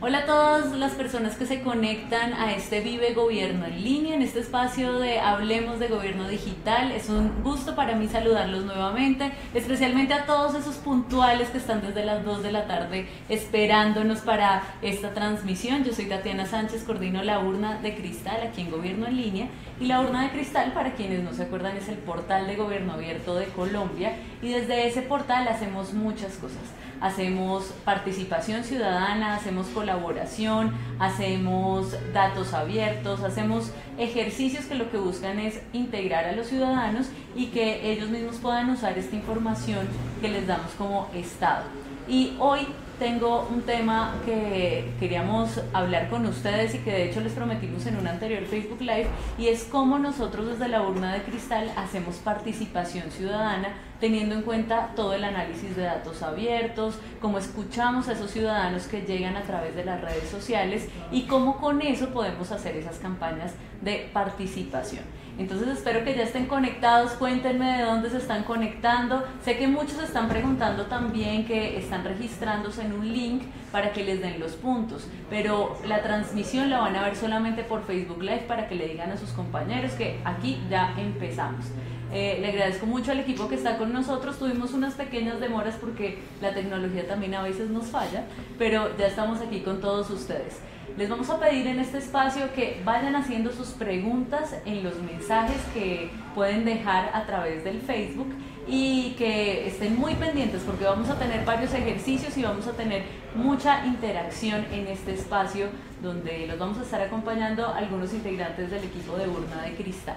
Hola a todas las personas que se conectan a este Vive Gobierno en línea, en este espacio de Hablemos de Gobierno Digital. Es un gusto para mí saludarlos nuevamente, especialmente a todos esos puntuales que están desde las 2 de la tarde esperándonos para esta transmisión. Yo soy Tatiana Sánchez, coordino la urna de cristal aquí en Gobierno en línea, y la urna de cristal, para quienes no se acuerdan, es el portal de gobierno abierto de Colombia, y desde ese portal hacemos muchas cosas. Hacemos participación ciudadana, hacemos colaboración, hacemos datos abiertos, hacemos ejercicios que lo que buscan es integrar a los ciudadanos y que ellos mismos puedan usar esta información que les damos como Estado. Y hoy tengo un tema que queríamos hablar con ustedes y que de hecho les prometimos en un anterior Facebook Live, y es cómo nosotros desde la urna de cristal hacemos participación ciudadana teniendo en cuenta todo el análisis de datos abiertos, cómo escuchamos a esos ciudadanos que llegan a través de las redes sociales y cómo con eso podemos hacer esas campañas de participación. Entonces espero que ya estén conectados, cuéntenme de dónde se están conectando. Sé que muchos están preguntando también que están registrándose en un link para que les den los puntos, pero la transmisión la van a ver solamente por Facebook Live para que le digan a sus compañeros que aquí ya empezamos. Le agradezco mucho al equipo que está con nosotros. Tuvimos unas pequeñas demoras porque la tecnología también a veces nos falla, pero ya estamos aquí con todos ustedes. Les vamos a pedir en este espacio que vayan haciendo sus preguntas en los mensajes que pueden dejar a través del Facebook y que estén muy pendientes porque vamos a tener varios ejercicios y vamos a tener mucha interacción en este espacio donde los vamos a estar acompañando algunos integrantes del equipo de Urna de Cristal.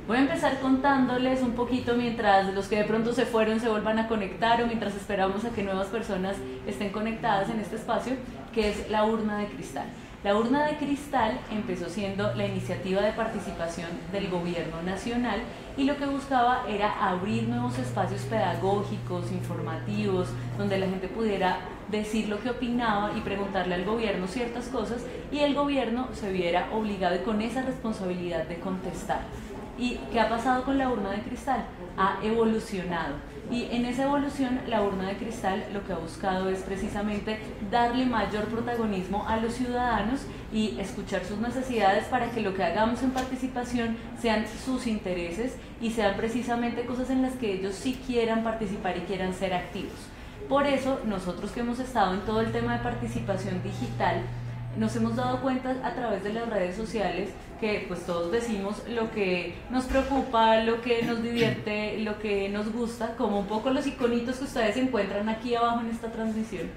Voy a empezar contándoles un poquito mientras los que de pronto se fueron se vuelvan a conectar o mientras esperamos a que nuevas personas estén conectadas en este espacio, que es la urna de cristal. La urna de cristal empezó siendo la iniciativa de participación del gobierno nacional y lo que buscaba era abrir nuevos espacios pedagógicos, informativos, donde la gente pudiera decir lo que opinaba y preguntarle al gobierno ciertas cosas y el gobierno se viera obligado y con esa responsabilidad de contestar. ¿Y qué ha pasado con la urna de cristal? Ha evolucionado. Y en esa evolución, la urna de cristal lo que ha buscado es precisamente darle mayor protagonismo a los ciudadanos y escuchar sus necesidades para que lo que hagamos en participación sean sus intereses y sean precisamente cosas en las que ellos sí quieran participar y quieran ser activos. Por eso, nosotros que hemos estado en todo el tema de participación digital, nos hemos dado cuenta a través de las redes sociales que pues todos decimos lo que nos preocupa, lo que nos divierte, lo que nos gusta, como un poco los iconitos que ustedes encuentran aquí abajo en esta transmisión,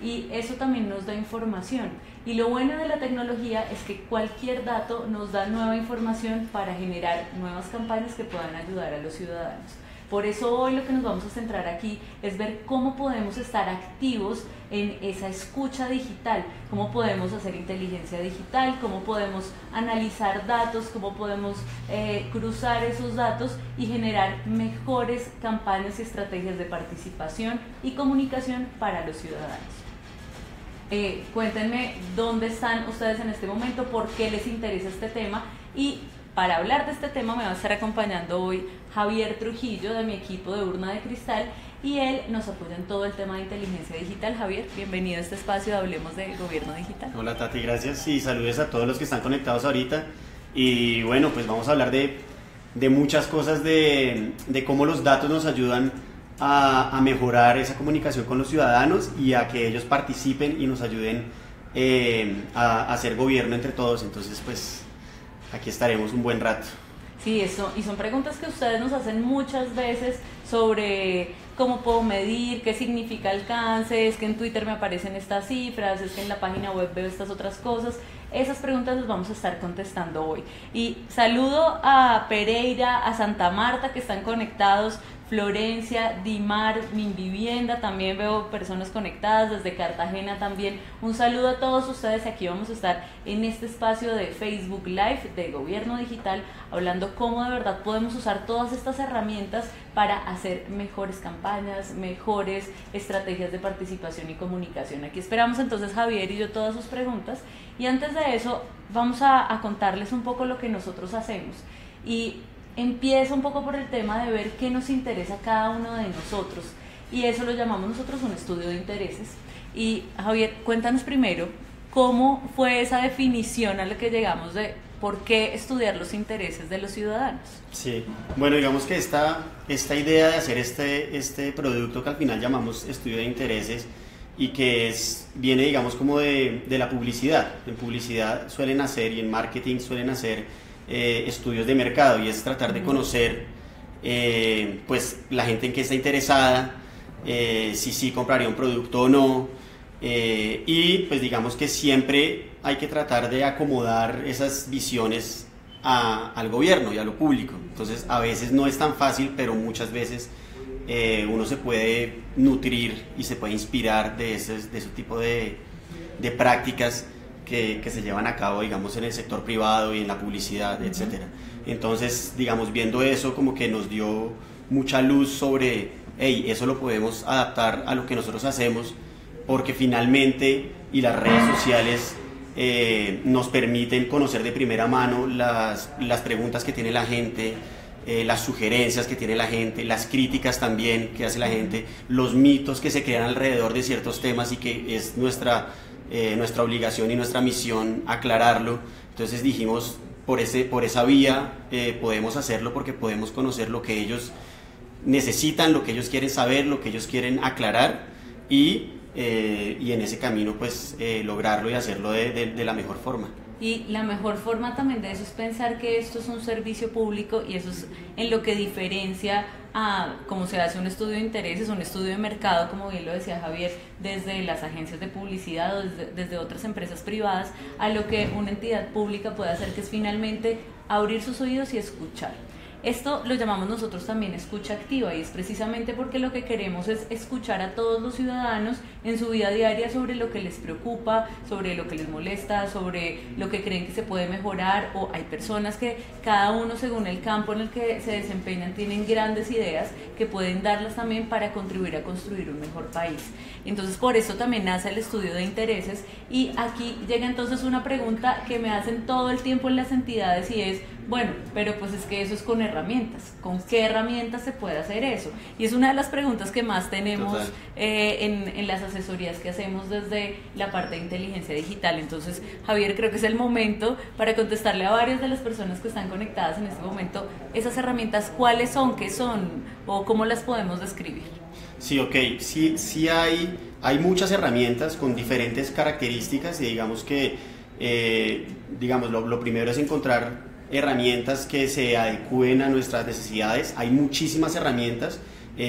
y eso también nos da información. Y lo bueno de la tecnología es que cualquier dato nos da nueva información para generar nuevas campañas que puedan ayudar a los ciudadanos. Por eso hoy lo que nos vamos a centrar aquí es ver cómo podemos estar activos en esa escucha digital, cómo podemos hacer inteligencia digital, cómo podemos analizar datos, cómo podemos cruzar esos datos y generar mejores campañas y estrategias de participación y comunicación para los ciudadanos. Cuéntenme dónde están ustedes en este momento, por qué les interesa este tema, y para hablar de este tema me va a estar acompañando hoy Javier Trujillo de mi equipo de Urna de Cristal y él nos apoya en todo el tema de inteligencia digital. Javier, bienvenido a este espacio de Hablemos de Gobierno Digital. Hola Tati, gracias y saludos a todos los que están conectados ahorita. Y bueno, pues vamos a hablar de muchas cosas, de cómo los datos nos ayudan a mejorar esa comunicación con los ciudadanos y a que ellos participen y nos ayuden a hacer gobierno entre todos. Entonces pues aquí estaremos un buen rato. Sí, eso, y son preguntas que ustedes nos hacen muchas veces sobre cómo puedo medir, qué significa alcance, es que en Twitter me aparecen estas cifras, es que en la página web veo estas otras cosas. Esas preguntas las vamos a estar contestando hoy. Y saludo a Pereira, a Santa Marta que están conectados, Florencia, Dimar, Minvivienda, también veo personas conectadas desde Cartagena también. Un saludo a todos ustedes, aquí vamos a estar en este espacio de Facebook Live de Gobierno Digital, hablando cómo de verdad podemos usar todas estas herramientas para hacer mejores campañas, mejores estrategias de participación y comunicación. Aquí esperamos entonces Javier y yo todas sus preguntas, y antes de eso vamos a contarles un poco lo que nosotros hacemos. Y empieza un poco por el tema de ver qué nos interesa a cada uno de nosotros, y eso lo llamamos nosotros un estudio de intereses. Y Javier, cuéntanos primero ¿cómo fue esa definición a la que llegamos de por qué estudiar los intereses de los ciudadanos? Sí, bueno, digamos que esta idea de hacer este producto que al final llamamos estudio de intereses y que viene, digamos, como de la publicidad. En publicidad suelen hacer y en marketing suelen hacer estudios de mercado, y es tratar de conocer pues la gente en qué está interesada, si sí compraría un producto o no, y pues digamos que siempre hay que tratar de acomodar esas visiones al gobierno y a lo público. Entonces a veces no es tan fácil, pero muchas veces uno se puede nutrir y se puede inspirar de ese tipo de prácticas que se llevan a cabo, digamos, en el sector privado y en la publicidad, etcétera. Entonces, digamos, viendo eso, como que nos dio mucha luz sobre, hey, eso lo podemos adaptar a lo que nosotros hacemos, porque finalmente, y las redes sociales nos permiten conocer de primera mano las preguntas que tiene la gente, las sugerencias que tiene la gente, las críticas también que hace la gente, los mitos que se crean alrededor de ciertos temas, y que es nuestra obligación y nuestra misión aclararlo. Entonces dijimos, por esa vía podemos hacerlo, porque podemos conocer lo que ellos necesitan, lo que ellos quieren saber, lo que ellos quieren aclarar, y en ese camino pues lograrlo y hacerlo de la mejor forma. Y la mejor forma también de eso es pensar que esto es un servicio público, y eso es en lo que diferencia a cómo se hace un estudio de intereses, un estudio de mercado, como bien lo decía Javier, desde las agencias de publicidad o desde otras empresas privadas, a lo que una entidad pública puede hacer, que es finalmente abrir sus oídos y escuchar. Esto lo llamamos nosotros también escucha activa, y es precisamente porque lo que queremos es escuchar a todos los ciudadanos en su vida diaria sobre lo que les preocupa, sobre lo que les molesta, sobre lo que creen que se puede mejorar, o hay personas que cada uno, según el campo en el que se desempeñan, tienen grandes ideas que pueden darlas también para contribuir a construir un mejor país. Entonces por eso también nace el estudio de intereses, y aquí llega entonces una pregunta que me hacen todo el tiempo en las entidades, y es, bueno, pero pues es que eso es con herramientas. ¿Con qué herramientas se puede hacer eso? Y es una de las preguntas que más tenemos en las asesorías que hacemos desde la parte de inteligencia digital. Entonces, Javier, creo que es el momento para contestarle a varias de las personas que están conectadas en este momento, esas herramientas, ¿cuáles son? ¿Qué son? ¿O cómo las podemos describir? Sí, ok. Sí hay muchas herramientas con diferentes características, y digamos que lo primero es encontrar herramientas que se adecúen a nuestras necesidades. Hay muchísimas herramientas,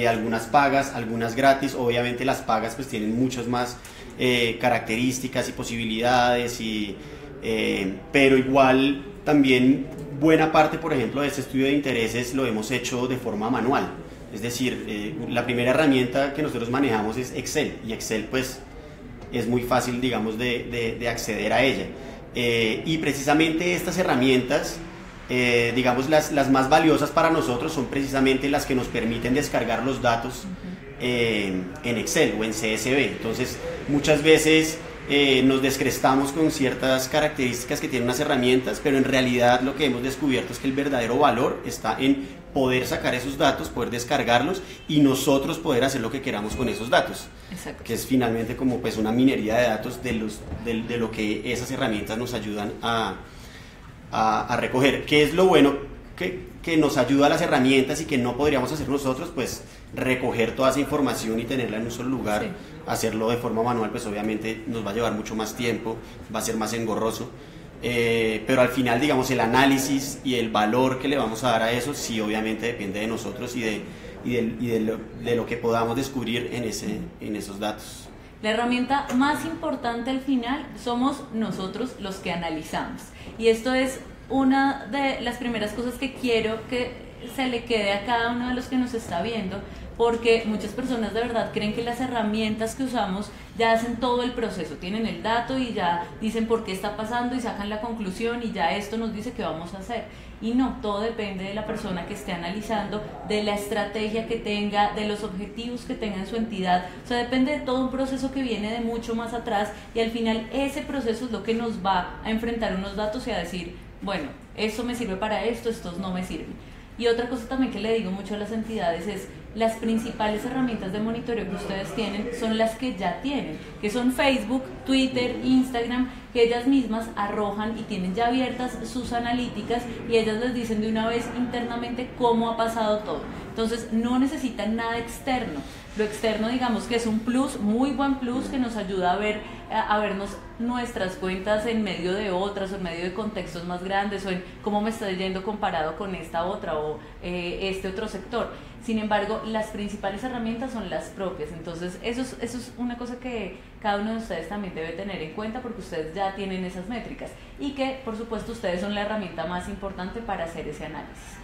algunas pagas, algunas gratis. Obviamente las pagas pues tienen muchas más características y posibilidades, pero igual también buena parte, por ejemplo, de este estudio de intereses lo hemos hecho de forma manual. Es decir, la primera herramienta que nosotros manejamos es Excel, y Excel pues es muy fácil, digamos, de acceder a ella. Y precisamente estas herramientas, digamos, las más valiosas para nosotros son precisamente las que nos permiten descargar los datos en Excel o en CSV. Entonces, muchas veces nos descrestamos con ciertas características que tienen unas herramientas, pero en realidad lo que hemos descubierto es que el verdadero valor está en poder sacar esos datos, poder descargarlos, y nosotros poder hacer lo que queramos con esos datos. Exacto. Que es finalmente como pues una minería de datos de lo que esas herramientas nos ayudan a recoger. ¿Qué es lo bueno que nos ayuda a las herramientas y que no podríamos hacer nosotros? Pues recoger toda esa información y tenerla en un solo lugar. Sí. Hacerlo de forma manual pues obviamente nos va a llevar mucho más tiempo, va a ser más engorroso. Pero al final, digamos, el análisis y el valor que le vamos a dar a eso sí obviamente depende de nosotros y de lo que podamos descubrir en esos datos. La herramienta más importante al final somos nosotros los que analizamos, y esto es una de las primeras cosas que quiero que se le quede a cada uno de los que nos está viendo, porque muchas personas de verdad creen que las herramientas que usamos ya hacen todo el proceso, tienen el dato y ya dicen por qué está pasando y sacan la conclusión y ya esto nos dice qué vamos a hacer. Y no, todo depende de la persona que esté analizando, de la estrategia que tenga, de los objetivos que tenga en su entidad. O sea, depende de todo un proceso que viene de mucho más atrás, y al final ese proceso es lo que nos va a enfrentar unos datos y a decir, bueno, esto me sirve para esto, estos no me sirven. Y otra cosa también que le digo mucho a las entidades es, las principales herramientas de monitoreo que ustedes tienen son las que ya tienen, que son Facebook, Twitter, Instagram, que ellas mismas arrojan y tienen ya abiertas sus analíticas y ellas les dicen de una vez internamente cómo ha pasado todo. Entonces no necesitan nada externo. Lo externo, digamos que es un plus, muy buen plus, que nos ayuda a vernos nuestras cuentas en medio de otras, o en medio de contextos más grandes, o en cómo me está yendo comparado con esta otra o este otro sector. Sin embargo, las principales herramientas son las propias. Entonces eso es una cosa que cada uno de ustedes también debe tener en cuenta, porque ustedes ya tienen esas métricas y que por supuesto ustedes son la herramienta más importante para hacer ese análisis.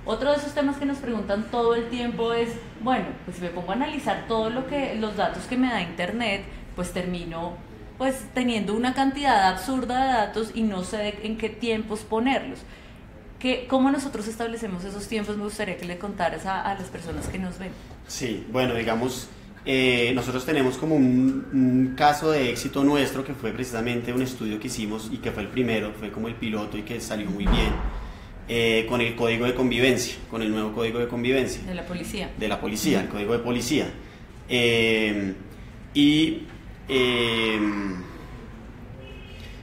Otro de esos temas que nos preguntan todo el tiempo es, bueno, pues si me pongo a analizar los datos que me da Internet, pues termino pues teniendo una cantidad absurda de datos y no sé en qué tiempos ponerlos. ¿Cómo nosotros establecemos esos tiempos? Me gustaría que le contaras a las personas que nos ven. Sí, bueno, digamos, nosotros tenemos como un caso de éxito nuestro, que fue precisamente un estudio que hicimos y que fue el primero, fue como el piloto y que salió muy bien. Con el código de convivencia, con el nuevo código de convivencia. De la policía. De la policía, el código de policía.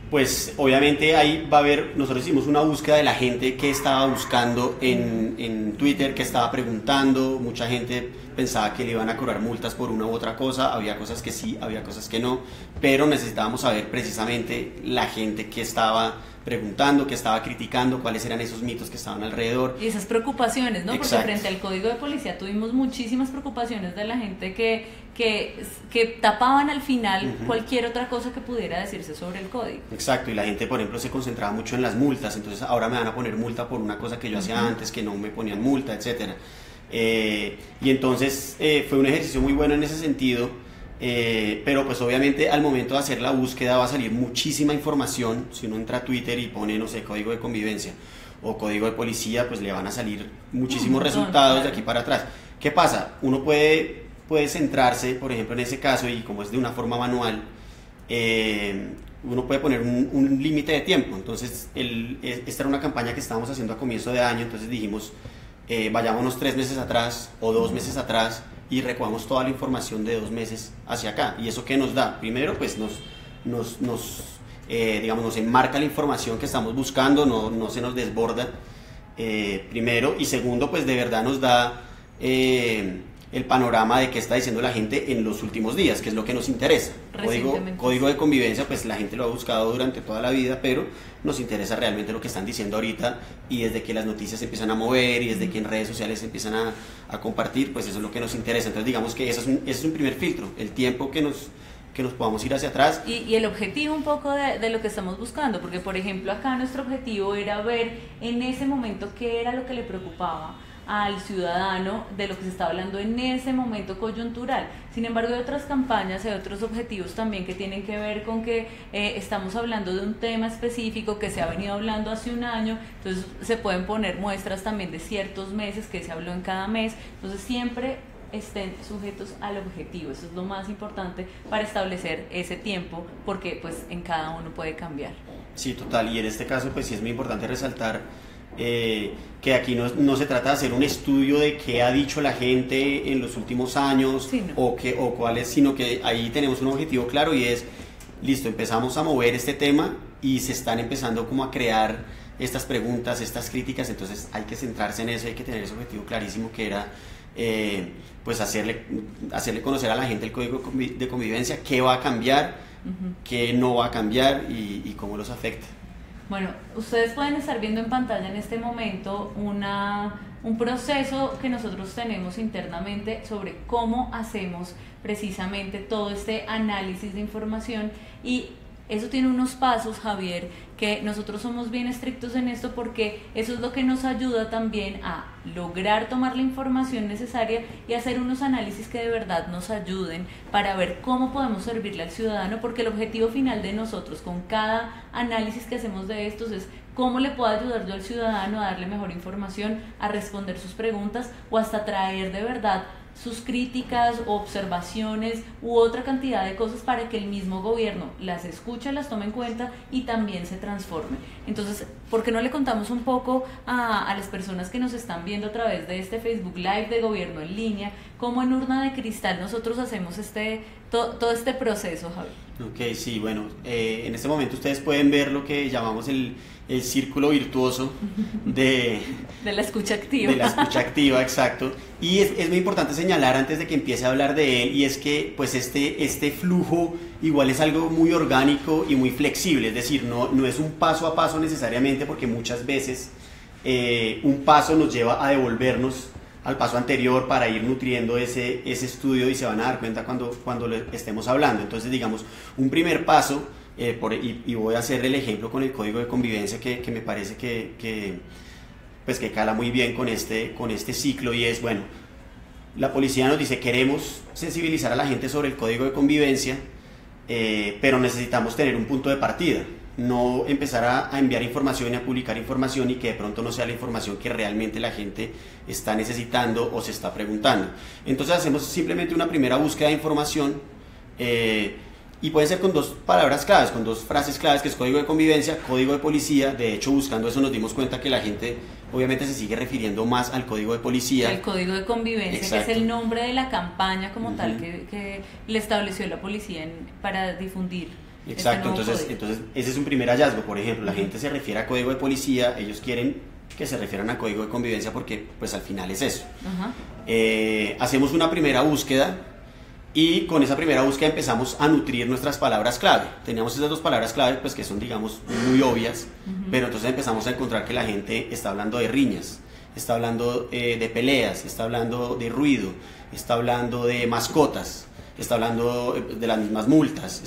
Pues obviamente ahí va a haber, nosotros hicimos una búsqueda de la gente que estaba buscando en Twitter, que estaba preguntando. Mucha gente pensaba que le iban a cobrar multas por una u otra cosa, había cosas que sí, había cosas que no, pero necesitábamos saber precisamente la gente que estaba preguntando, que estaba criticando, cuáles eran esos mitos que estaban alrededor. Y esas preocupaciones, ¿no? Exacto. Porque frente al código de policía tuvimos muchísimas preocupaciones de la gente que tapaban al final cualquier otra cosa que pudiera decirse sobre el código. Exacto, y la gente, por ejemplo, se concentraba mucho en las multas, entonces ahora me van a poner multa por una cosa que yo hacía antes, que no me ponían multa, etcétera. Y entonces fue un ejercicio muy bueno en ese sentido. Pero pues obviamente al momento de hacer la búsqueda va a salir muchísima información. Si uno entra a Twitter y pone, no sé, código de convivencia o código de policía, pues le van a salir muchísimos resultados de aquí para atrás. ¿Qué pasa? Uno puede centrarse, por ejemplo, en ese caso, y como es de una forma manual, uno puede poner un límite de tiempo. Entonces esta era una campaña que estábamos haciendo a comienzo de año, entonces dijimos, vayámonos 3 meses atrás o 2 meses atrás y recogamos toda la información de 2 meses hacia acá. ¿Y eso qué nos da? Primero, pues digamos, nos enmarca la información que estamos buscando, no se nos desborda, primero. Y segundo, pues de verdad nos da el panorama de qué está diciendo la gente en los últimos días, que es lo que nos interesa. Código de convivencia, pues la gente lo ha buscado durante toda la vida, pero nos interesa realmente lo que están diciendo ahorita, y desde que las noticias se empiezan a mover y desde que en redes sociales se empiezan a compartir, pues eso es lo que nos interesa. Entonces digamos que ese es un primer filtro, el tiempo que nos podamos ir hacia atrás. Y el objetivo un poco de lo que estamos buscando, porque por ejemplo acá nuestro objetivo era ver en ese momento qué era lo que le preocupaba al ciudadano de lo que se está hablando en ese momento coyuntural. Sin embargo, hay otras campañas, hay otros objetivos también que tienen que ver con que estamos hablando de un tema específico que se ha venido hablando hace un año, entonces se pueden poner muestras también de ciertos meses que se habló en cada mes, entonces siempre estén sujetos al objetivo. Eso es lo más importante para establecer ese tiempo, porque pues en cada uno puede cambiar. Sí, total, y en este caso pues sí es muy importante resaltar que aquí no se trata de hacer un estudio de qué ha dicho la gente en los últimos años, sí, no, o cuál es, sino que ahí tenemos un objetivo claro, y es, listo, empezamos a mover este tema y se están empezando como a crear estas preguntas, estas críticas, entonces hay que centrarse en eso, hay que tener ese objetivo clarísimo, que era pues hacerle conocer a la gente el código de convivencia, qué va a cambiar, qué no va a cambiar y cómo los afecta. Bueno, ustedes pueden estar viendo en pantalla en este momento un proceso que nosotros tenemos internamente sobre cómo hacemos precisamente todo este análisis de información, y eso tiene unos pasos, Javier, que nosotros somos bien estrictos en esto, porque eso es lo que nos ayuda también a lograr tomar la información necesaria y hacer unos análisis que de verdad nos ayuden para ver cómo podemos servirle al ciudadano, porque el objetivo final de nosotros con cada análisis que hacemos de estos es cómo le puedo ayudar yo al ciudadano a darle mejor información, a responder sus preguntas o hasta traer de verdad sus críticas, observaciones u otra cantidad de cosas para que el mismo gobierno las escuche, las tome en cuenta y también se transforme. Entonces, ¿por qué no le contamos un poco a las personas que nos están viendo a través de este Facebook Live de Gobierno en Línea, cómo en Urna de Cristal nosotros hacemos todo este proceso, Javi? Ok, sí, bueno, en este momento ustedes pueden ver lo que llamamos el círculo virtuoso de la escucha activa. De la escucha activa, exacto. Y es muy importante señalar antes de que empiece a hablar de él, y es que pues este flujo igual es algo muy orgánico y muy flexible, es decir, no es un paso a paso necesariamente, porque muchas veces un paso nos lleva a devolvernos al paso anterior para ir nutriendo ese estudio, y se van a dar cuenta cuando le estemos hablando. Entonces, digamos, un primer paso, y voy a hacer el ejemplo con el código de convivencia que me parece que cala muy bien con este ciclo, y es, bueno, la policía nos dice: queremos sensibilizar a la gente sobre el código de convivencia, pero necesitamos tener un punto de partida. No empezar a enviar información y a publicar información y que de pronto no sea la información que realmente la gente está necesitando o se está preguntando. Entonces hacemos simplemente una primera búsqueda de información, y puede ser con dos palabras claves, con dos frases claves, que es código de convivencia, código de policía. De hecho, buscando eso nos dimos cuenta que la gente obviamente se sigue refiriendo más al código de policía. El código de convivencia, exacto, que es el nombre de la campaña como tal que le estableció la policía para difundir. Exacto, entonces ese es un primer hallazgo. Por ejemplo, la gente se refiere a código de policía, ellos quieren que se refieran a código de convivencia porque pues al final es eso. Hacemos una primera búsqueda, y con esa primera búsqueda empezamos a nutrir nuestras palabras clave. Teníamos esas dos palabras clave pues que son, digamos, muy obvias, pero entonces empezamos a encontrar que la gente está hablando de riñas, está hablando de peleas, está hablando de ruido, está hablando de mascotas, está hablando de las mismas multas,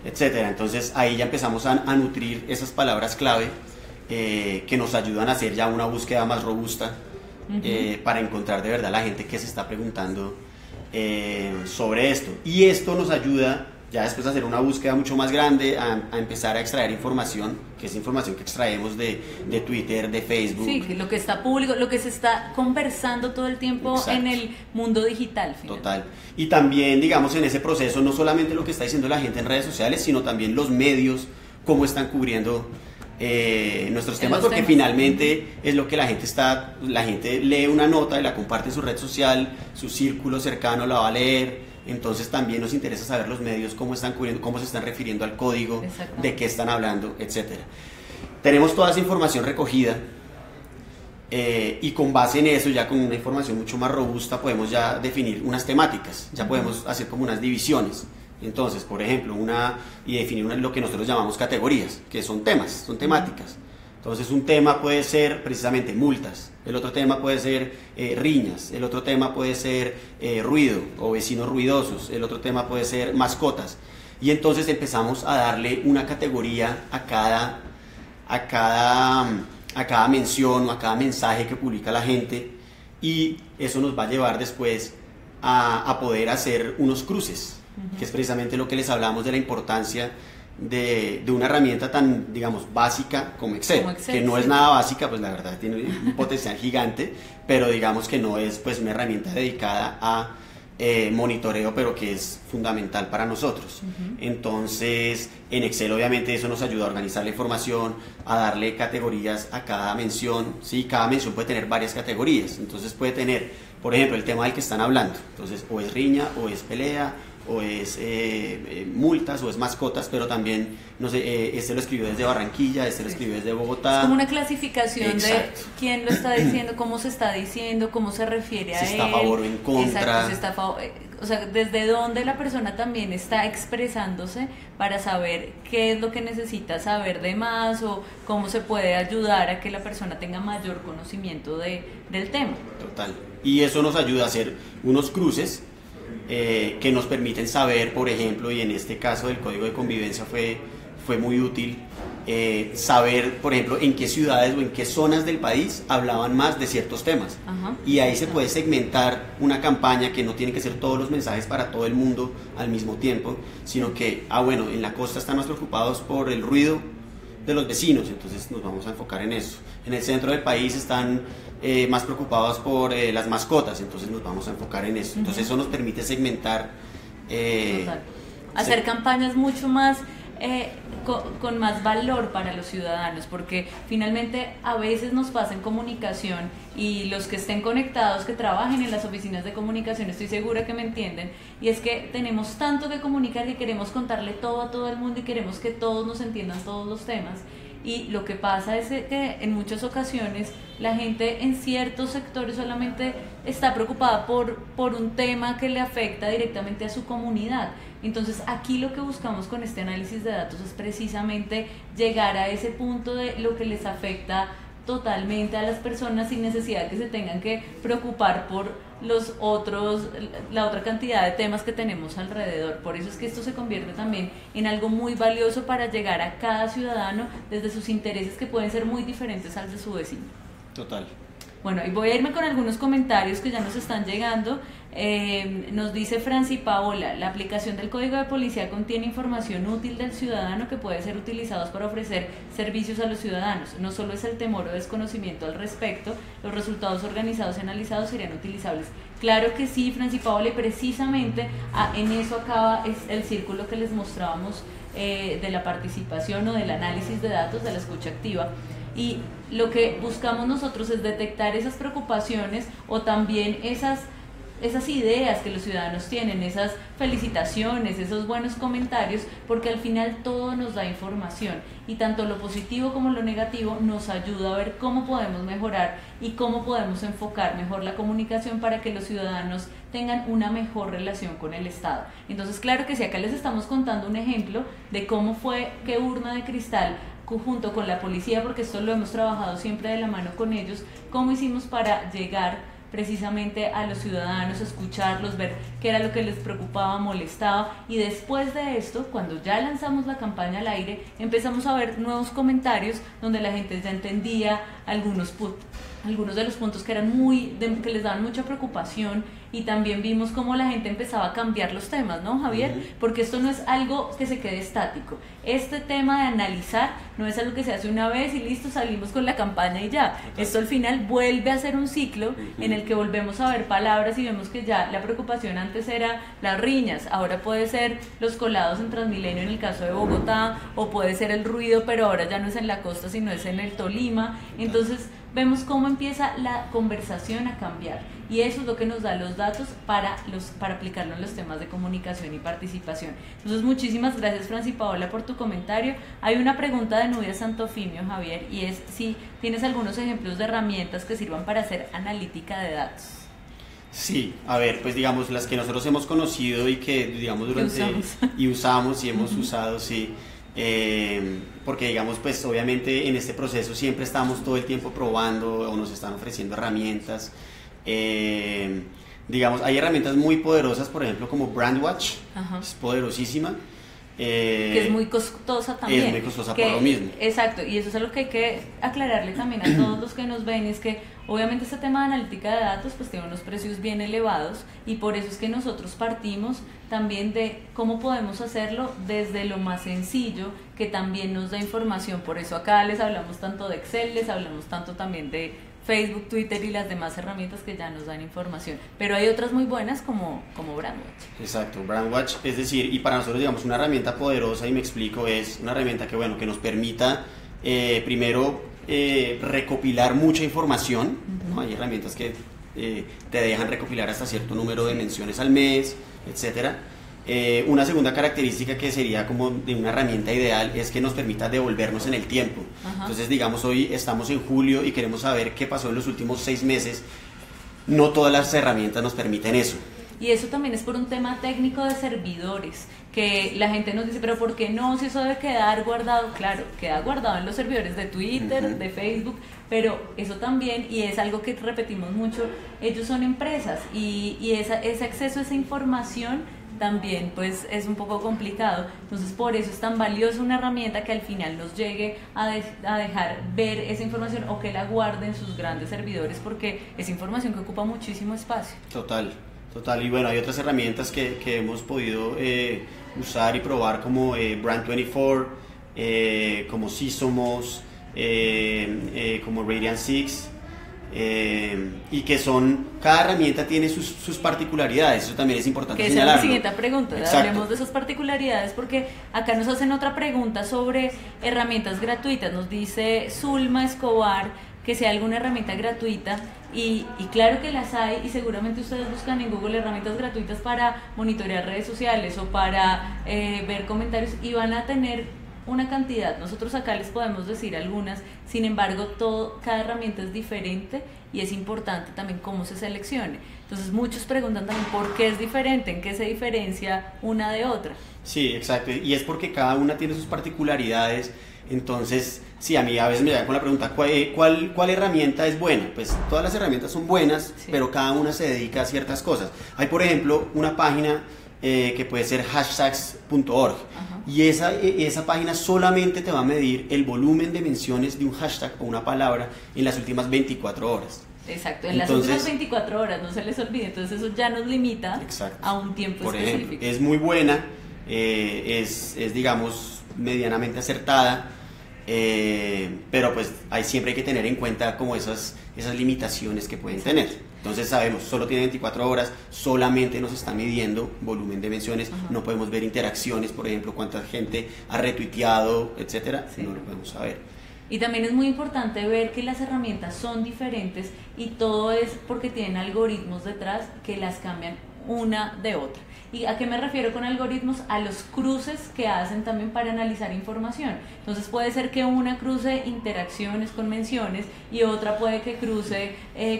etcétera. Entonces ahí ya empezamos a nutrir esas palabras clave, que nos ayudan a hacer ya una búsqueda más robusta, para encontrar de verdad la gente que se está preguntando sobre esto. Y esto nos ayuda ya después a hacer una búsqueda mucho más grande, a empezar a extraer información, que es información que extraemos de Twitter, de Facebook. Sí, lo que está público, lo que se está conversando todo el tiempo. Exacto. En el mundo digital. Fíjate. Total. Y también, digamos, en ese proceso, no solamente lo que está diciendo la gente en redes sociales, sino también los medios, cómo están cubriendo nuestros temas, porque finalmente es lo que la gente lee una nota y la comparte en su red social, su círculo cercano la va a leer. Entonces también nos interesa saber los medios cómo están cubriendo, cómo se están refiriendo al código, de qué están hablando, etcétera. Tenemos toda esa información recogida, y con base en eso, ya con una información mucho más robusta, podemos ya definir unas temáticas, ya podemos hacer como unas divisiones. Entonces, por ejemplo, definir lo que nosotros llamamos categorías, que son temas, son temáticas. Entonces, un tema puede ser precisamente multas, el otro tema puede ser riñas, el otro tema puede ser ruido o vecinos ruidosos, el otro tema puede ser mascotas. Y entonces empezamos a darle una categoría a cada mención o a cada mensaje que publica la gente, y eso nos va a llevar después a poder hacer unos cruces, que es precisamente lo que les hablamos de la importancia de una herramienta tan, digamos, básica como Excel, que no es nada básica, pues la verdad tiene un potencial gigante, pero digamos que no es pues una herramienta dedicada a monitoreo, pero que es fundamental para nosotros. Entonces, en Excel obviamente eso nos ayuda a organizar la información, a darle categorías a cada mención, ¿sí? Cada mención puede tener varias categorías, entonces puede tener, por ejemplo, el tema del que están hablando, entonces o es riña, o es pelea, o es multas, o es mascotas, pero también, no sé, este lo escribió desde Barranquilla, este lo escribió desde Bogotá. Es como una clasificación. Exacto. De quién lo está diciendo, cómo se está diciendo, cómo se refiere a él. Si está a favor o en contra. Exacto, si está a favor, o sea, desde dónde la persona también está expresándose para saber qué es lo que necesita saber de más, o cómo se puede ayudar a que la persona tenga mayor conocimiento del tema. Total. Y eso nos ayuda a hacer unos cruces que nos permiten saber, por ejemplo, y en este caso del código de convivencia fue muy útil, saber, por ejemplo, en qué ciudades o en qué zonas del país hablaban más de ciertos temas. Y ahí se puede segmentar una campaña, que no tiene que ser todos los mensajes para todo el mundo al mismo tiempo, sino que, bueno, en la costa están más preocupados por el ruido, de los vecinos, entonces nos vamos a enfocar en eso. En el centro del país están más preocupados por las mascotas, entonces nos vamos a enfocar en eso. Entonces eso nos permite segmentar. Hacer campañas mucho más con más valor para los ciudadanos, porque finalmente a veces nos pasa en comunicación, y los que estén conectados, que trabajen en las oficinas de comunicación, estoy segura que me entienden, y es que tenemos tanto que comunicar que queremos contarle todo a todo el mundo y queremos que todos nos entiendan todos los temas. Y lo que pasa es que en muchas ocasiones la gente en ciertos sectores solamente está preocupada por un tema que le afecta directamente a su comunidad. Entonces aquí lo que buscamos con este análisis de datos es precisamente llegar a ese punto de lo que les afecta totalmente a las personas, sin necesidad que se tengan que preocupar por la otra cantidad de temas que tenemos alrededor. Por eso es que esto se convierte también en algo muy valioso para llegar a cada ciudadano desde sus intereses, que pueden ser muy diferentes al de su vecino. Total. Bueno, y voy a irme con algunos comentarios que ya nos están llegando. Nos dice Franci Paola: la aplicación del Código de Policía contiene información útil del ciudadano que puede ser utilizados para ofrecer servicios a los ciudadanos. No solo es el temor o desconocimiento al respecto, los resultados organizados y analizados serían utilizables. Claro que sí, Franci Paola, y precisamente en eso acaba el círculo que les mostrábamos de la participación o del análisis de datos, de la escucha activa. Y lo que buscamos nosotros es detectar esas preocupaciones o también esas ideas que los ciudadanos tienen, esas felicitaciones, esos buenos comentarios, porque al final todo nos da información, y tanto lo positivo como lo negativo nos ayuda a ver cómo podemos mejorar y cómo podemos enfocar mejor la comunicación para que los ciudadanos tengan una mejor relación con el Estado. Entonces, claro que sí, acá les estamos contando un ejemplo de cómo fue que Urna de Cristal, junto con la policía, porque esto lo hemos trabajado siempre de la mano con ellos, cómo hicimos para llegar precisamente a los ciudadanos, escucharlos, ver qué era lo que les preocupaba, molestaba, y después de esto, cuando ya lanzamos la campaña al aire, empezamos a ver nuevos comentarios donde la gente ya entendía algunos de los puntos que eran que les daban mucha preocupación, y también vimos cómo la gente empezaba a cambiar los temas, ¿no, Javier? Porque esto no es algo que se quede estático. Este tema de analizar no es algo que se hace una vez y listo, salimos con la campaña y ya. Esto al final vuelve a ser un ciclo en el que volvemos a ver palabras y vemos que ya la preocupación antes era las riñas, ahora puede ser los colados en Transmilenio en el caso de Bogotá, o puede ser el ruido, pero ahora ya no es en la costa sino es en el Tolima. Entonces vemos cómo empieza la conversación a cambiar, y eso es lo que nos da los datos para aplicarlo en los temas de comunicación y participación. Entonces, muchísimas gracias, Franci Paola, por tu comentario. Hay una pregunta de Nubia Santofimio, Javier, y es si tienes algunos ejemplos de herramientas que sirvan para hacer analítica de datos. Sí, a ver, pues digamos las que nosotros hemos conocido y que digamos usamos y hemos usado, sí. Porque digamos, pues obviamente en este proceso siempre estamos todo el tiempo probando o nos están ofreciendo herramientas. Digamos, hay herramientas muy poderosas, por ejemplo, como Brandwatch. Es poderosísima. Que es muy costosa también. Es muy costosa por lo mismo. Exacto, y eso es algo que hay que aclararle también a todos los que nos ven, es que obviamente este tema de analítica de datos pues tiene unos precios bien elevados, y por eso es que nosotros partimos también de cómo podemos hacerlo desde lo más sencillo, que también nos da información. Por eso acá les hablamos tanto de Excel, les hablamos tanto también de Facebook, Twitter y las demás herramientas que ya nos dan información, pero hay otras muy buenas como Brandwatch. Exacto, Brandwatch, es decir, y para nosotros digamos una herramienta poderosa, y me explico, es una herramienta que bueno, que nos permita primero recopilar mucha información, ¿no? Hay herramientas que te dejan recopilar hasta cierto número de menciones al mes, etcétera. Una segunda característica que sería como de una herramienta ideal es que nos permita devolvernos en el tiempo. Entonces, digamos, hoy estamos en julio y queremos saber qué pasó en los últimos 6 meses. No todas las herramientas nos permiten eso. Y eso también es por un tema técnico de servidores, que la gente nos dice, pero ¿por qué no? Si eso debe quedar guardado. Claro, queda guardado en los servidores de Twitter, de Facebook, pero eso también, y es algo que repetimos mucho, ellos son empresas, y ese acceso a esa información también pues es un poco complicado. Entonces por eso es tan valiosa una herramienta que al final nos llegue a dejar ver esa información, o que la guarde en sus grandes servidores, porque es información que ocupa muchísimo espacio. Total, y bueno, hay otras herramientas que hemos podido usar y probar, como Brand24, como Sí Somos, como Radiant Six, y que cada herramienta tiene sus particularidades. Eso también es importante señalarlo. Esa es la siguiente pregunta. Exacto. Hablemos de esas particularidades, porque acá nos hacen otra pregunta sobre herramientas gratuitas. Nos dice Zulma Escobar que sea alguna herramienta gratuita, y claro que las hay, y seguramente ustedes buscan en Google herramientas gratuitas para monitorear redes sociales o para ver comentarios, y van a tener una cantidad. Nosotros acá les podemos decir algunas, sin embargo cada herramienta es diferente y es importante también cómo se seleccione. Entonces muchos preguntan también por qué es diferente, en qué se diferencia una de otra. Sí, exacto, y es porque cada una tiene sus particularidades. Entonces, sí, a mí a veces me llegan con la pregunta, ¿cuál herramienta es buena? Pues todas las herramientas son buenas, sí, pero cada una se dedica a ciertas cosas. Hay, por ejemplo, una página que puede ser hashtags.org, y esa página solamente te va a medir el volumen de menciones de un hashtag o una palabra en las últimas 24 horas. Exacto, en las últimas 24 horas, no se les olvide. Entonces eso ya nos limita, exacto, a un tiempo por específico. Ejemplo, es muy buena, es digamos medianamente acertada, pero pues siempre hay que tener en cuenta como esas limitaciones que pueden tener. Entonces sabemos, solo tiene 24 horas, solamente nos está midiendo volumen de menciones, no podemos ver interacciones, por ejemplo, cuánta gente ha retuiteado, etcétera, sí, no lo podemos saber. Y también es muy importante ver que las herramientas son diferentes, y todo es porque tienen algoritmos detrás que las cambian una de otra. ¿Y a qué me refiero con algoritmos? A los cruces que hacen también para analizar información. Entonces puede ser que una cruce interacciones con menciones, y otra puede que cruce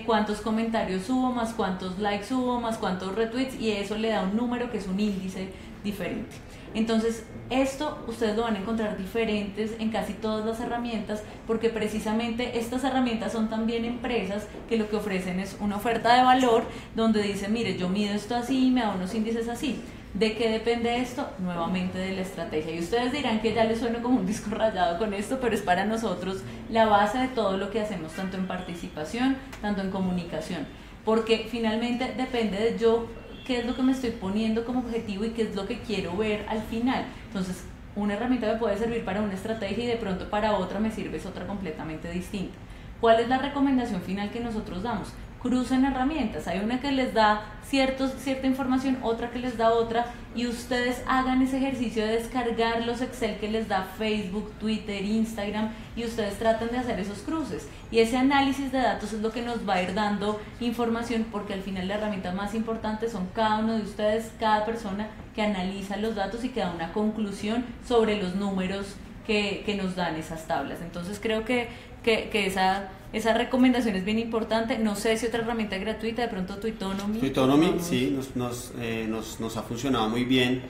cuántos comentarios hubo, más cuántos likes hubo, más cuántos retweets, y eso le da un número que es un índice diferente. Entonces esto ustedes lo van a encontrar diferentes en casi todas las herramientas, porque precisamente estas herramientas son también empresas que lo que ofrecen es una oferta de valor, donde dicen, mire, yo mido esto así y me da unos índices así. ¿De qué depende esto? Nuevamente de la estrategia. Y ustedes dirán que ya les suena como un disco rayado con esto, pero es para nosotros la base de todo lo que hacemos, tanto en participación, tanto en comunicación, porque finalmente depende de yo qué es lo que me estoy poniendo como objetivo y qué es lo que quiero ver al final. Entonces, una herramienta me puede servir para una estrategia y de pronto para otra me sirve otra completamente distinta. ¿Cuál es la recomendación final que nosotros damos? Crucen herramientas. Hay una que les da cierta información, otra que les da otra, y ustedes hagan ese ejercicio de descargar los Excel que les da Facebook, Twitter, Instagram, y ustedes traten de hacer esos cruces. Y ese análisis de datos es lo que nos va a ir dando información, porque al final la herramienta más importante son cada uno de ustedes, cada persona que analiza los datos y que da una conclusión sobre los números que nos dan esas tablas. Entonces creo que esa recomendación es bien importante. No sé si otra herramienta gratuita, de pronto Twitonomy. Twitonomy, sí, nos ha funcionado muy bien,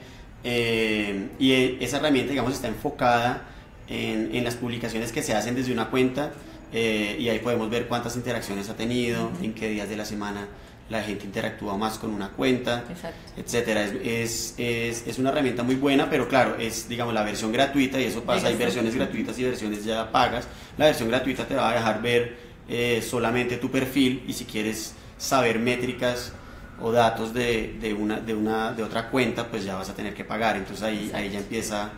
y esa herramienta, digamos, está enfocada en las publicaciones que se hacen desde una cuenta, y ahí podemos ver cuántas interacciones ha tenido, en qué días de la semana la gente interactúa más con una cuenta, etcétera. Es una herramienta muy buena, pero claro, es, digamos, la versión gratuita, y eso pasa, hay versiones gratuitas y versiones ya pagas. La versión gratuita te va a dejar ver solamente tu perfil, y si quieres saber métricas o datos de otra cuenta, pues ya vas a tener que pagar. Entonces ahí ya empieza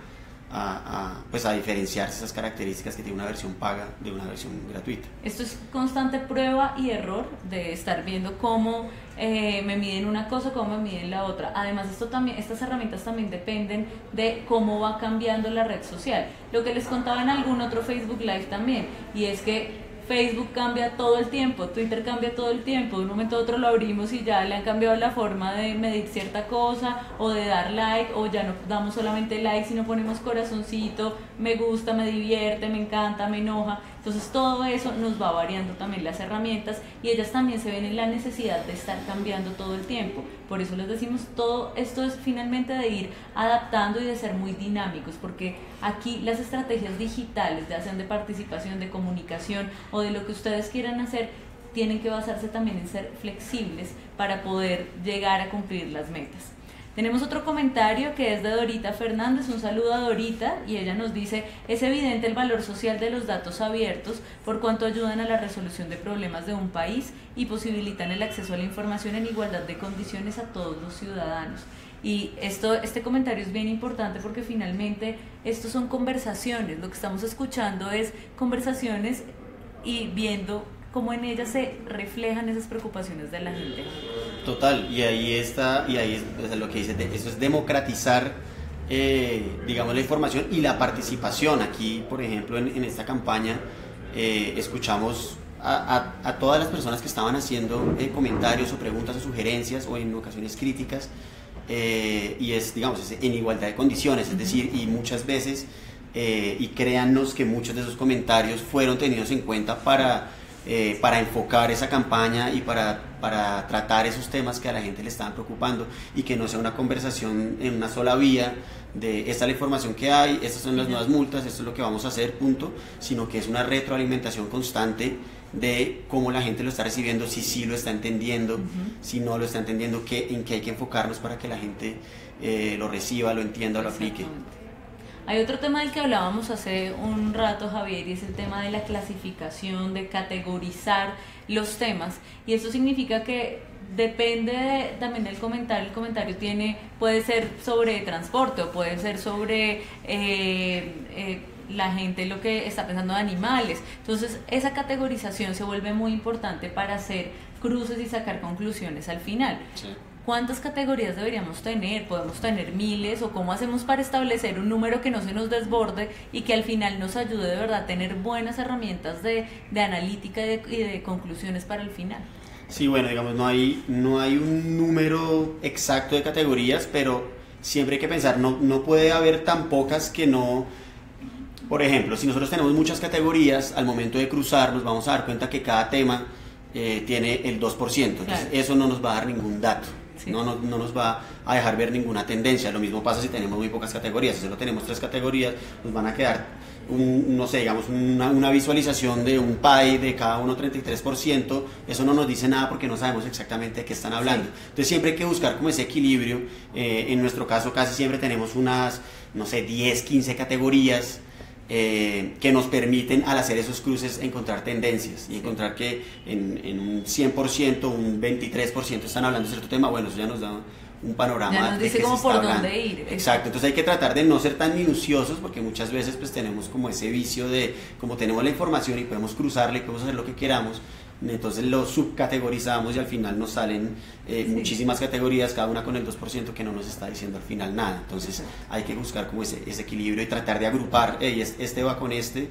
a diferenciarse esas características que tiene una versión paga de una versión gratuita. Esto es constante prueba y error de estar viendo cómo me miden una cosa, cómo me miden la otra. Además, estas herramientas también dependen de cómo va cambiando la red social. Lo que les contaba en algún otro Facebook Live también, y es que Facebook cambia todo el tiempo, Twitter cambia todo el tiempo, de un momento a otro lo abrimos y ya le han cambiado la forma de medir cierta cosa, o de dar like, o ya no damos solamente like, sino ponemos corazoncito, me gusta, me divierte, me encanta, me enoja. Entonces todo eso nos va variando también las herramientas, y ellas también se ven en la necesidad de estar cambiando todo el tiempo. Por eso les decimos, todo esto es finalmente de ir adaptando y de ser muy dinámicos, porque aquí las estrategias digitales, ya sean de participación, de comunicación o de lo que ustedes quieran hacer, tienen que basarse también en ser flexibles para poder llegar a cumplir las metas. Tenemos otro comentario que es de Dorita Fernández. Un saludo a Dorita, y ella nos dice: es evidente el valor social de los datos abiertos por cuanto ayudan a la resolución de problemas de un país y posibilitan el acceso a la información en igualdad de condiciones a todos los ciudadanos. Y este comentario es bien importante porque finalmente estos son conversaciones, lo que estamos escuchando es conversaciones y viendo cómo en ellas se reflejan esas preocupaciones de la gente. Total, y ahí está, y ahí es lo que dice, eso es democratizar, digamos, la información y la participación. Aquí, por ejemplo, en esta campaña, escuchamos a todas las personas que estaban haciendo comentarios o preguntas o sugerencias o en ocasiones críticas, y es, digamos, en igualdad de condiciones, es decir, y muchas veces, y créannos que muchos de esos comentarios fueron tenidos en cuenta para enfocar esa campaña y para tratar esos temas que a la gente le estaban preocupando, y que no sea una conversación en una sola vía de esta es la información que hay, estas son las nuevas multas, esto es lo que vamos a hacer, punto, sino que es una retroalimentación constante de cómo la gente lo está recibiendo, si sí lo está entendiendo, si no lo está entendiendo, en qué hay que enfocarnos para que la gente lo reciba, lo entienda, lo aplique. Hay otro tema del que hablábamos hace un rato, Javier, y es el tema de la clasificación, de categorizar los temas, y eso significa que depende también del comentario. El comentario puede ser sobre transporte o puede ser sobre la gente lo que está pensando de animales. Entonces esa categorización se vuelve muy importante para hacer cruces y sacar conclusiones al final. Sí. ¿Cuántas categorías deberíamos tener? ¿Podemos tener miles? ¿O cómo hacemos para establecer un número que no se nos desborde y que al final nos ayude de verdad a tener buenas herramientas de analítica y de conclusiones para el final? Sí, bueno, digamos, no hay un número exacto de categorías, pero siempre hay que pensar, no puede haber tan pocas que no. Por ejemplo, si nosotros tenemos muchas categorías, al momento de cruzar nos vamos a dar cuenta que cada tema tiene el 2%, entonces claro, eso no nos va a dar ningún dato. Sí. No nos va a dejar ver ninguna tendencia. Lo mismo pasa si tenemos muy pocas categorías. Si solo tenemos 3 categorías, nos van a quedar una visualización de un pie de cada uno 33%. Eso no nos dice nada porque no sabemos exactamente de qué están hablando. Sí. Entonces siempre hay que buscar como ese equilibrio. En nuestro caso casi siempre tenemos unas, 10, 15 categorías que nos permiten, al hacer esos cruces, encontrar tendencias y encontrar que en un 100%, un 23% están hablando de cierto tema. Bueno, eso ya nos da un panorama, ya nos dice como por dónde ir. Exacto, entonces hay que tratar de no ser tan minuciosos, porque muchas veces pues tenemos como ese vicio de, como tenemos la información y podemos cruzarla y podemos hacer lo que queramos, entonces lo subcategorizamos y al final nos salen muchísimas categorías, cada una con el 2% que no nos está diciendo al final nada. Entonces hay que buscar como ese equilibrio y tratar de agrupar, este va con este,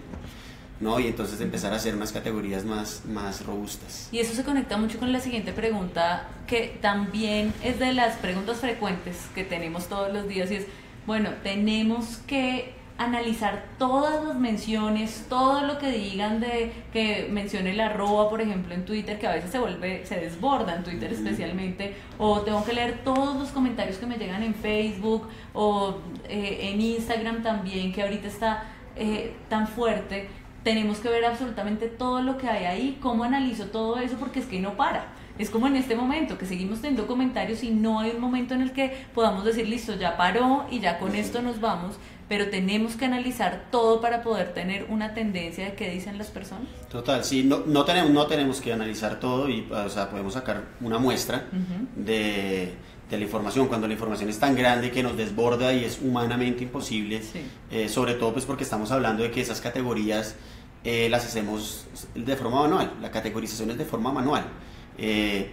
¿no? Y entonces empezar a hacer unas categorías más robustas. Y eso se conecta mucho con la siguiente pregunta, que también es de las preguntas frecuentes que tenemos todos los días, y es, bueno, tenemos que analizar todas las menciones, todo lo que digan, que mencione el arroba, por ejemplo, en Twitter, que a veces se desborda en Twitter especialmente, o tengo que leer todos los comentarios que me llegan en Facebook o en Instagram también, que ahorita está tan fuerte. Tenemos que ver absolutamente todo lo que hay ahí, cómo analizo todo eso, porque es que no para. Es como en este momento, que seguimos teniendo comentarios y no hay un momento en el que podamos decir, listo, ya paró y ya con esto nos vamos, pero tenemos que analizar todo para poder tener una tendencia de qué dicen las personas. Total, sí, no tenemos que analizar todo, y, o sea, podemos sacar una muestra de la información, cuando la información es tan grande que nos desborda y es humanamente imposible, sí. Sobre todo pues porque estamos hablando de que esas categorías las hacemos de forma manual, la categorización es de forma manual.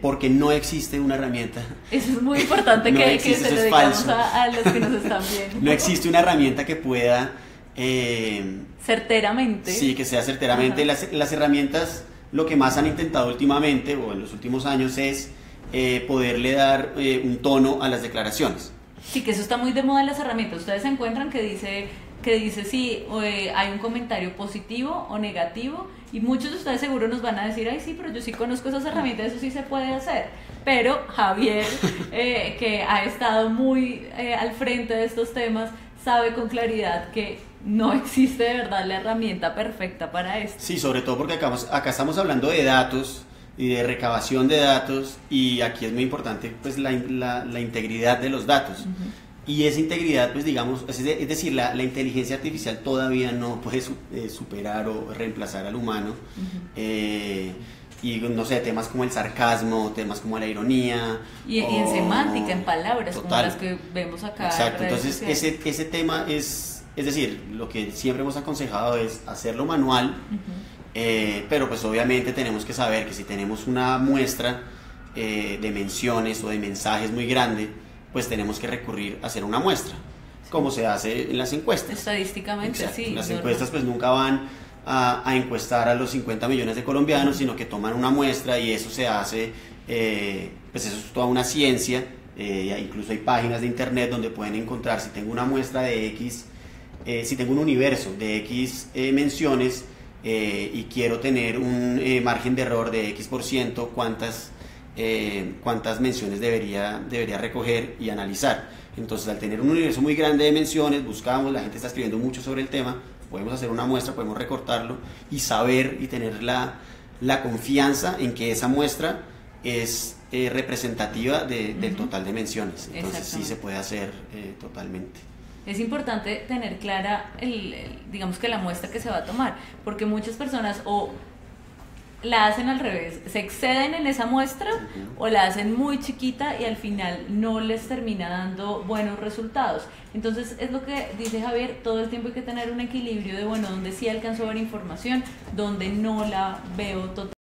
Porque no existe una herramienta. Eso es muy importante que se lo digamos a los que nos están viendo. No existe una herramienta que pueda certeramente. Sí, que sea certeramente. Las herramientas, lo que más han intentado últimamente o en los últimos años es poderle dar un tono a las declaraciones. Sí, que eso está muy de moda en las herramientas. Ustedes se encuentran que dice si hay un comentario positivo o negativo, y muchos de ustedes seguro nos van a decir, ay sí, pero yo sí conozco esas herramientas, eso sí se puede hacer. Pero Javier, que ha estado muy al frente de estos temas, sabe con claridad que no existe de verdad la herramienta perfecta para esto. Sí, sobre todo porque acá estamos hablando de datos y de recabación de datos, y aquí es muy importante pues la integridad de los datos. Y esa integridad, pues digamos, es decir, la inteligencia artificial todavía no puede superar o reemplazar al humano. y no sé, temas como el sarcasmo, temas como la ironía. Y en semántica, en palabras, total, como las que vemos acá. Exacto, entonces ese tema es decir, lo que siempre hemos aconsejado es hacerlo manual, pero pues obviamente tenemos que saber que si tenemos una muestra de menciones o de mensajes muy grande, pues tenemos que recurrir a hacer una muestra, como se hace en las encuestas. Estadísticamente, exacto, sí. las encuestas pues nunca van a encuestar a los 50 millones de colombianos, sino que toman una muestra y eso se hace, pues eso es toda una ciencia, incluso hay páginas de internet donde pueden encontrar, si tengo una muestra de X, si tengo un universo de X menciones y quiero tener un margen de error de X%, cuántas menciones debería recoger y analizar. Entonces, al tener un universo muy grande de menciones, buscamos, la gente está escribiendo mucho sobre el tema, podemos hacer una muestra, podemos recortarlo y saber y tener la confianza en que esa muestra es representativa del total de menciones. Entonces sí se puede hacer totalmente. Es importante tener clara digamos que la muestra que se va a tomar, porque muchas personas o la hacen al revés, se exceden en esa muestra o la hacen muy chiquita y al final no les termina dando buenos resultados. Entonces es lo que dice Javier, todo el tiempo hay que tener un equilibrio de, bueno, donde sí alcanzo a ver información, donde no la veo totalmente.